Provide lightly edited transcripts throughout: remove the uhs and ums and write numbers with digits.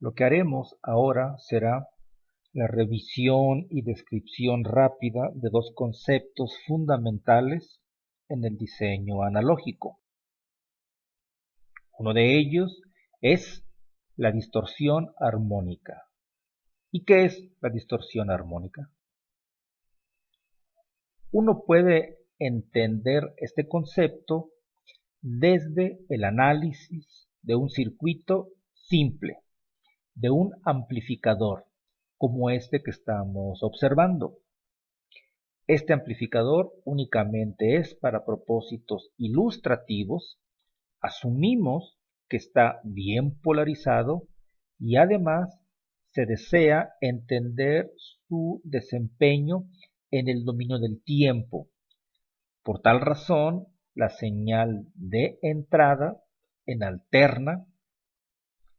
Lo que haremos ahora será la revisión y descripción rápida de dos conceptos fundamentales en el diseño analógico. Uno de ellos es la distorsión armónica. ¿Y qué es la distorsión armónica? Uno puede entender este concepto desde el análisis de un circuito simple, de un amplificador, como este que estamos observando. Este amplificador únicamente es para propósitos ilustrativos. Asumimos que está bien polarizado y además se desea entender su desempeño en el dominio del tiempo. Por tal razón, la señal de entrada en alterna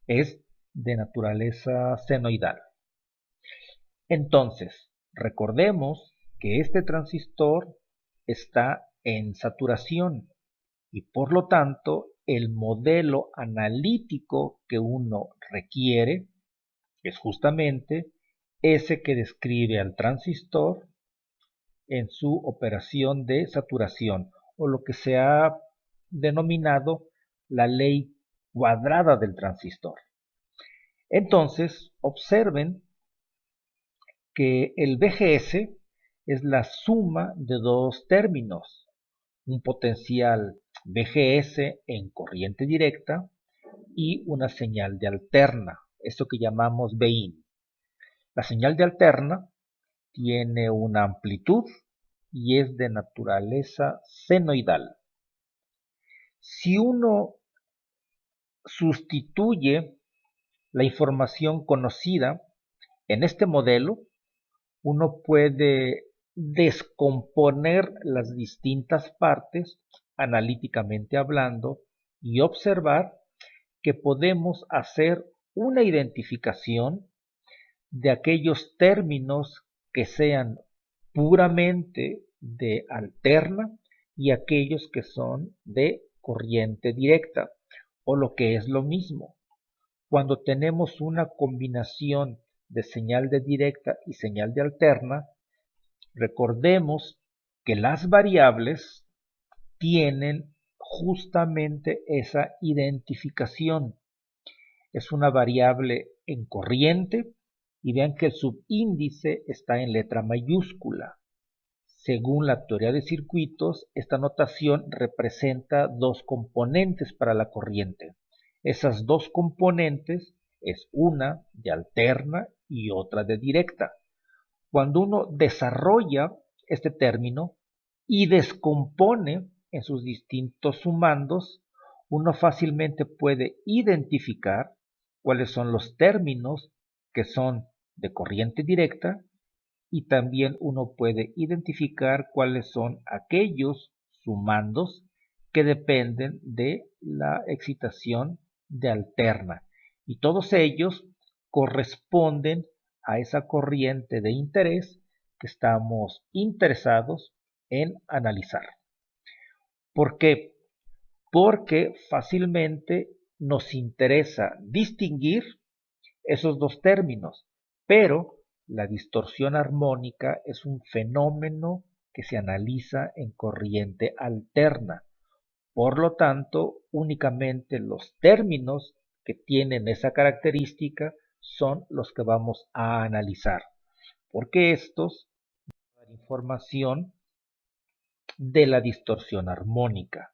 es de naturaleza senoidal. Entonces, recordemos que este transistor está en saturación y por lo tanto el modelo analítico que uno requiere es justamente ese que describe al transistor en su operación de saturación, o lo que se ha denominado la ley cuadrada del transistor. Entonces, observen que el VGS es la suma de dos términos, un potencial VGS en corriente directa y una señal de alterna, esto que llamamos VIN. La señal de alterna tiene una amplitud y es de naturaleza senoidal. Si uno sustituye la información conocida en este modelo, uno puede descomponer las distintas partes analíticamente hablando y observar que podemos hacer una identificación de aquellos términos que sean puramente de alterna y aquellos que son de corriente directa, o lo que es lo mismo. Cuando tenemos una combinación de señal de directa y señal de alterna, recordemos que las variables tienen justamente esa identificación. Es una variable en corriente y vean que el subíndice está en letra mayúscula. Según la teoría de circuitos, esta notación representa dos componentes para la corriente. Esas dos componentes es una de alterna y otra de directa. Cuando uno desarrolla este término y descompone en sus distintos sumandos, uno fácilmente puede identificar cuáles son los términos que son de corriente directa y también uno puede identificar cuáles son aquellos sumandos que dependen de la excitación de alterna, y todos ellos corresponden a esa corriente de interés que estamos interesados en analizar. ¿Por qué? Porque fácilmente nos interesa distinguir esos dos términos, pero la distorsión armónica es un fenómeno que se analiza en corriente alterna. Por lo tanto, únicamente los términos que tienen esa característica son los que vamos a analizar, porque estos dan información de la distorsión armónica.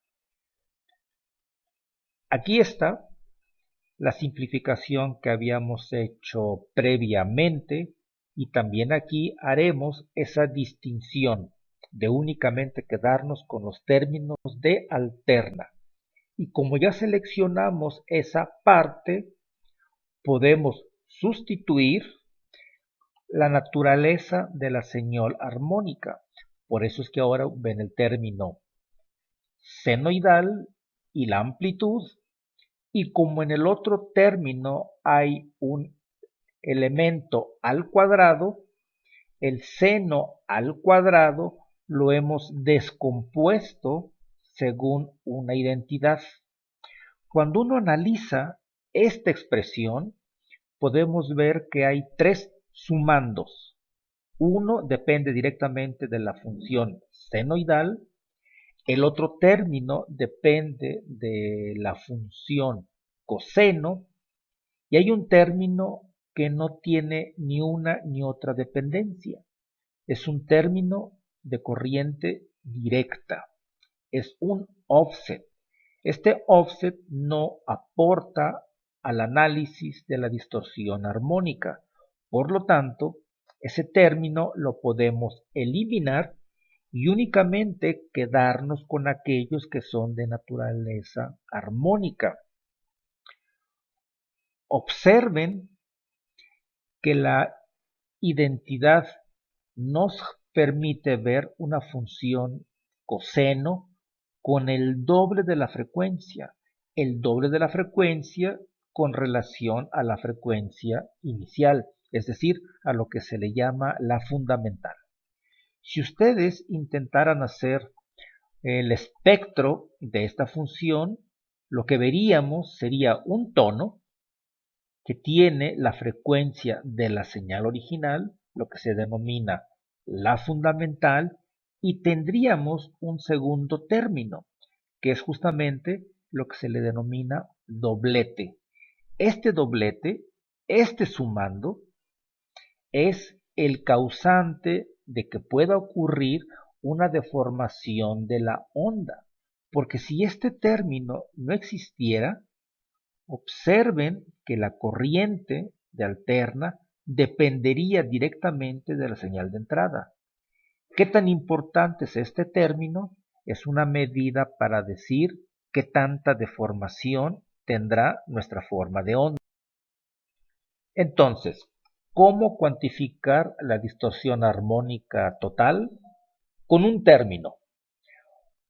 Aquí está la simplificación que habíamos hecho previamente, y también aquí haremos esa distinción de únicamente quedarnos con los términos de alterna. Y como ya seleccionamos esa parte, podemos sustituir la naturaleza de la señal armónica. Por eso es que ahora ven el término senoidal y la amplitud, y como en el otro término hay un elemento al cuadrado, el seno al cuadrado lo hemos descompuesto según una identidad. Cuando uno analiza esta expresión, podemos ver que hay tres sumandos. Uno depende directamente de la función senoidal, el otro término depende de la función coseno, y hay un término que no tiene ni una ni otra dependencia. Es un término de corriente directa. Es un offset. Este offset no aporta al análisis de la distorsión armónica. Por lo tanto, ese término lo podemos eliminar y únicamente quedarnos con aquellos que son de naturaleza armónica. Observen que la identidad nos permite ver una función coseno con el doble de la frecuencia con relación a la frecuencia inicial, es decir, a lo que se le llama la fundamental. Si ustedes intentaran hacer el espectro de esta función, lo que veríamos sería un tono que tiene la frecuencia de la señal original, lo que se denomina la fundamental, y tendríamos un segundo término, que es justamente lo que se le denomina doblete. Este doblete, este sumando, es el causante de que pueda ocurrir una deformación de la onda, porque si este término no existiera, observen que la corriente de alterna dependería directamente de la señal de entrada. ¿Qué tan importante es este término? Es una medida para decir qué tanta deformación tendrá nuestra forma de onda. Entonces, ¿cómo cuantificar la distorsión armónica total? Con un término,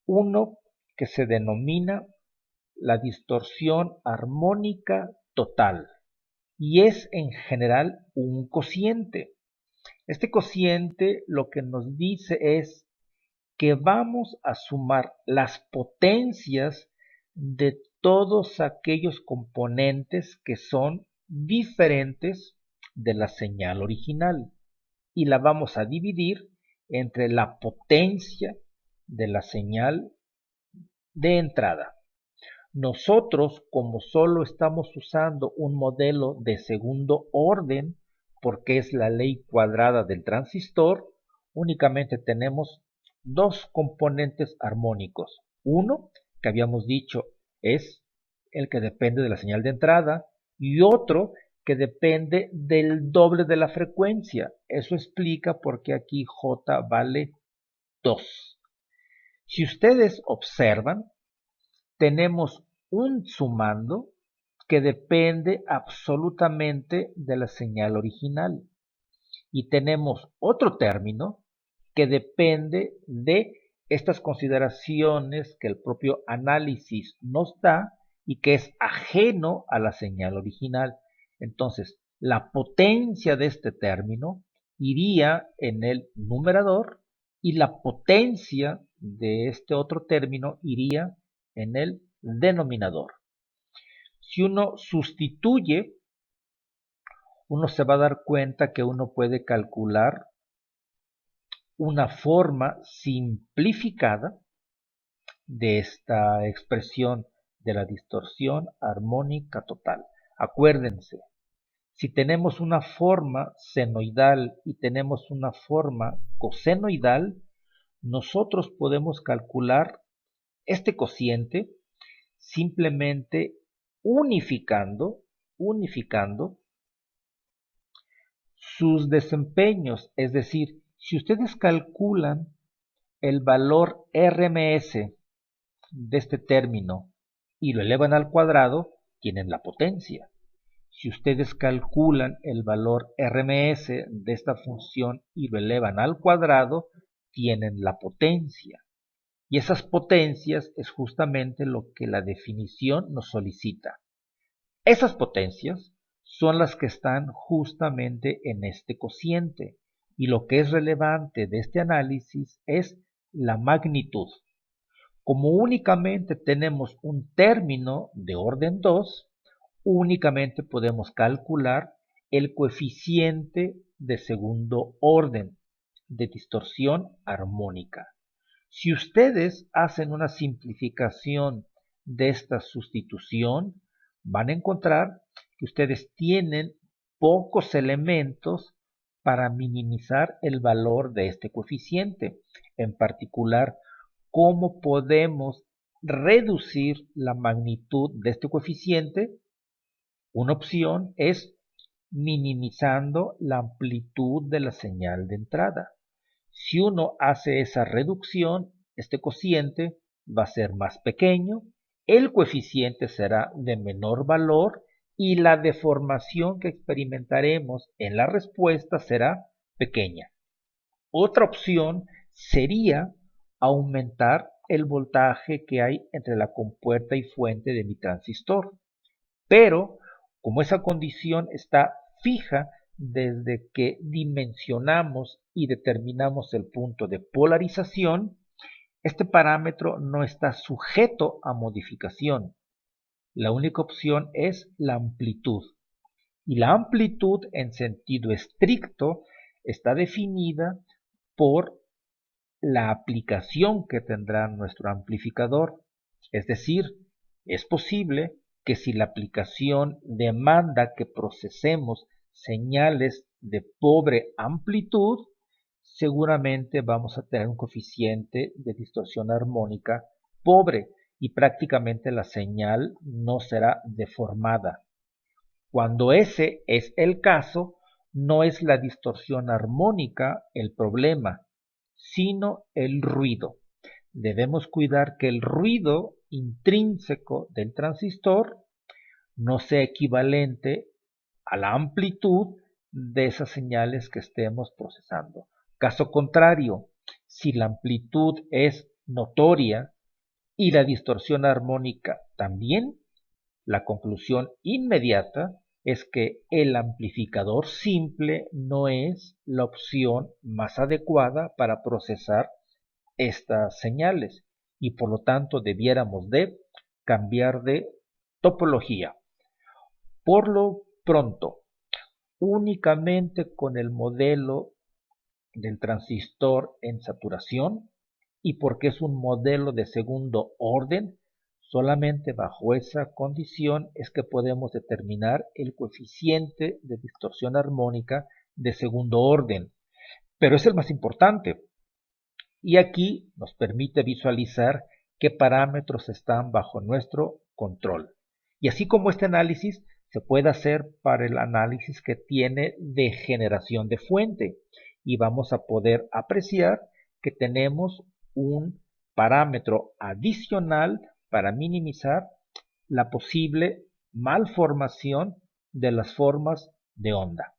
uno que se denomina la distorsión armónica total, y es en general un cociente. Este cociente lo que nos dice es que vamos a sumar las potencias de todos aquellos componentes que son diferentes de la señal original, y la vamos a dividir entre la potencia de la señal de entrada. Nosotros, como solo estamos usando un modelo de segundo orden, porque es la ley cuadrada del transistor, únicamente tenemos dos componentes armónicos. Uno, que habíamos dicho, es el que depende de la señal de entrada, y otro que depende del doble de la frecuencia. Eso explica por qué aquí J vale 2. Si ustedes observan, tenemos un sumando que depende absolutamente de la señal original, y tenemos otro término que depende de estas consideraciones que el propio análisis nos da y que es ajeno a la señal original. Entonces, la potencia de este término iría en el numerador y la potencia de este otro término iría en el denominador. Si uno sustituye, uno se va a dar cuenta que uno puede calcular una forma simplificada de esta expresión de la distorsión armónica total. Acuérdense, si tenemos una forma senoidal y tenemos una forma cosenoidal, nosotros podemos calcular este cociente simplemente unificando sus desempeños. Es decir, si ustedes calculan el valor RMS de este término y lo elevan al cuadrado, tienen la potencia. Si ustedes calculan el valor RMS de esta función y lo elevan al cuadrado, tienen la potencia. Y esas potencias es justamente lo que la definición nos solicita. Esas potencias son las que están justamente en este cociente, y lo que es relevante de este análisis es la magnitud. Como únicamente tenemos un término de orden 2, únicamente podemos calcular el coeficiente de segundo orden de distorsión armónica. Si ustedes hacen una simplificación de esta sustitución, van a encontrar que ustedes tienen pocos elementos para minimizar el valor de este coeficiente. En particular, ¿cómo podemos reducir la magnitud de este coeficiente? Una opción es minimizando la amplitud de la señal de entrada. Si uno hace esa reducción, este cociente va a ser más pequeño, el coeficiente será de menor valor y la deformación que experimentaremos en la respuesta será pequeña. Otra opción sería aumentar el voltaje que hay entre la compuerta y fuente de mi transistor. Pero, como esa condición está fija desde que dimensionamos y determinamos el punto de polarización, este parámetro no está sujeto a modificación. La única opción es la amplitud. Y la amplitud en sentido estricto está definida por la aplicación que tendrá nuestro amplificador. Es decir, es posible que si la aplicación demanda que procesemos señales de pobre amplitud, seguramente vamos a tener un coeficiente de distorsión armónica pobre y prácticamente la señal no será deformada. Cuando ese es el caso, no es la distorsión armónica el problema, sino el ruido. Debemos cuidar que el ruido intrínseco del transistor no sea equivalente a la amplitud de esas señales que estemos procesando. Caso contrario, si la amplitud es notoria y la distorsión armónica también, la conclusión inmediata es que el amplificador simple no es la opción más adecuada para procesar estas señales y por lo tanto debiéramos de cambiar de topología. Por lo pronto, únicamente con el modelo del transistor en saturación y porque es un modelo de segundo orden, solamente bajo esa condición es que podemos determinar el coeficiente de distorsión armónica de segundo orden, pero es el más importante. Y aquí nos permite visualizar qué parámetros están bajo nuestro control. Y así como este análisis se puede hacer para el análisis que tiene de generación de fuente. Y vamos a poder apreciar que tenemos un parámetro adicional para minimizar la posible malformación de las formas de onda.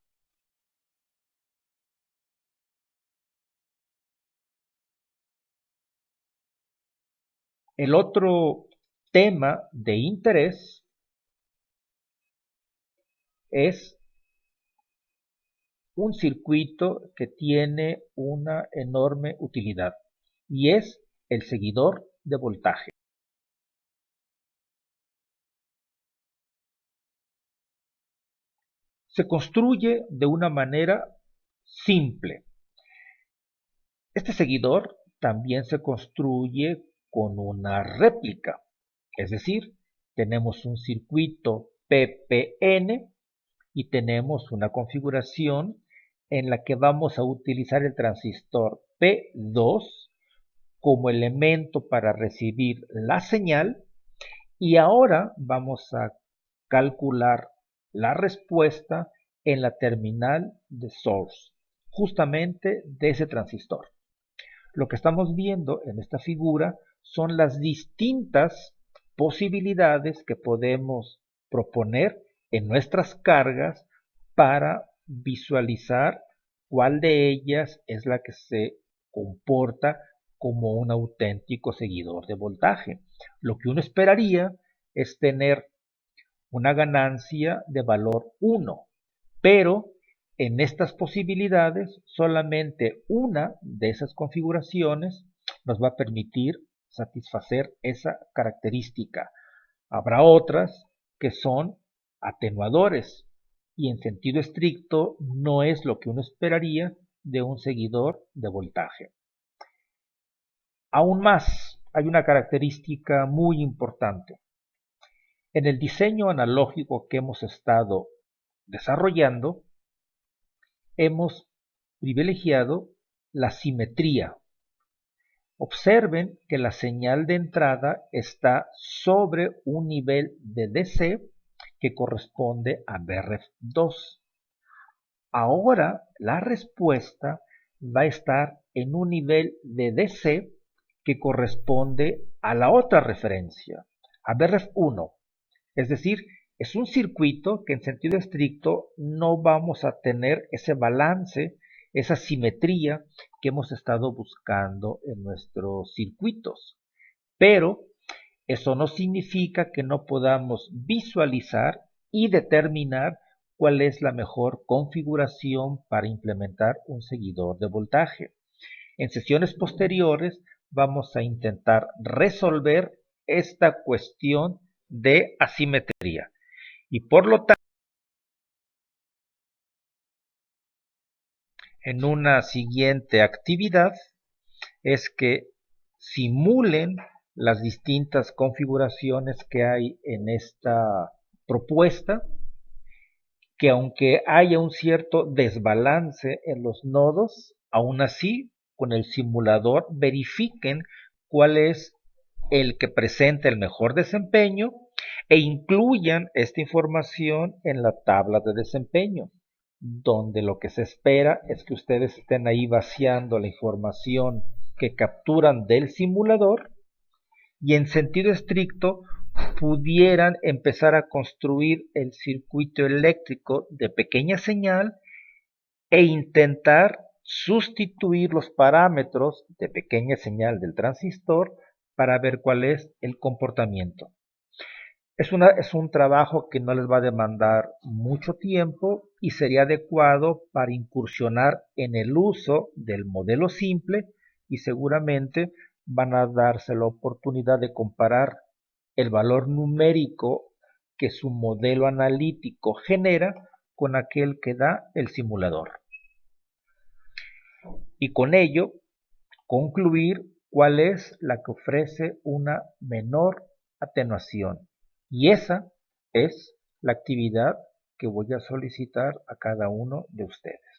El otro tema de interés es un circuito que tiene una enorme utilidad y es el seguidor de voltaje. Se construye de una manera simple. Este seguidor también se construye con una réplica, es decir, tenemos un circuito PPN y tenemos una configuración en la que vamos a utilizar el transistor P2 como elemento para recibir la señal y ahora vamos a calcular la respuesta en la terminal de source, justamente de ese transistor. Lo que estamos viendo en esta figura son las distintas posibilidades que podemos proponer en nuestras cargas para visualizar cuál de ellas es la que se comporta como un auténtico seguidor de voltaje. Lo que uno esperaría es tener una ganancia de valor 1, pero en estas posibilidades solamente una de esas configuraciones nos va a permitir satisfacer esa característica. Habrá otras que son atenuadores y en sentido estricto no es lo que uno esperaría de un seguidor de voltaje. Aún más, hay una característica muy importante. En el diseño analógico que hemos estado desarrollando, hemos privilegiado la simetría. Observen que la señal de entrada está sobre un nivel de DC que corresponde a BRF2. Ahora la respuesta va a estar en un nivel de DC que corresponde a la otra referencia, a BRF1. Es decir, es un circuito que en sentido estricto no vamos a tener ese balance, esa simetría que hemos estado buscando en nuestros circuitos. Pero eso no significa que no podamos visualizar y determinar cuál es la mejor configuración para implementar un seguidor de voltaje. En sesiones posteriores vamos a intentar resolver esta cuestión de asimetría. Y por lo tanto, en una siguiente actividad es que simulen las distintas configuraciones que hay en esta propuesta, que aunque haya un cierto desbalance en los nodos, aún así con el simulador verifiquen cuál es el que presenta el mejor desempeño e incluyan esta información en la tabla de desempeño, donde lo que se espera es que ustedes estén ahí vaciando la información que capturan del simulador y en sentido estricto pudieran empezar a construir el circuito eléctrico de pequeña señal e intentar sustituir los parámetros de pequeña señal del transistor para ver cuál es el comportamiento. Es un trabajo que no les va a demandar mucho tiempo y sería adecuado para incursionar en el uso del modelo simple y seguramente van a darse la oportunidad de comparar el valor numérico que su modelo analítico genera con aquel que da el simulador. Y con ello concluir cuál es la que ofrece una menor atenuación. Y esa es la actividad que voy a solicitar a cada uno de ustedes.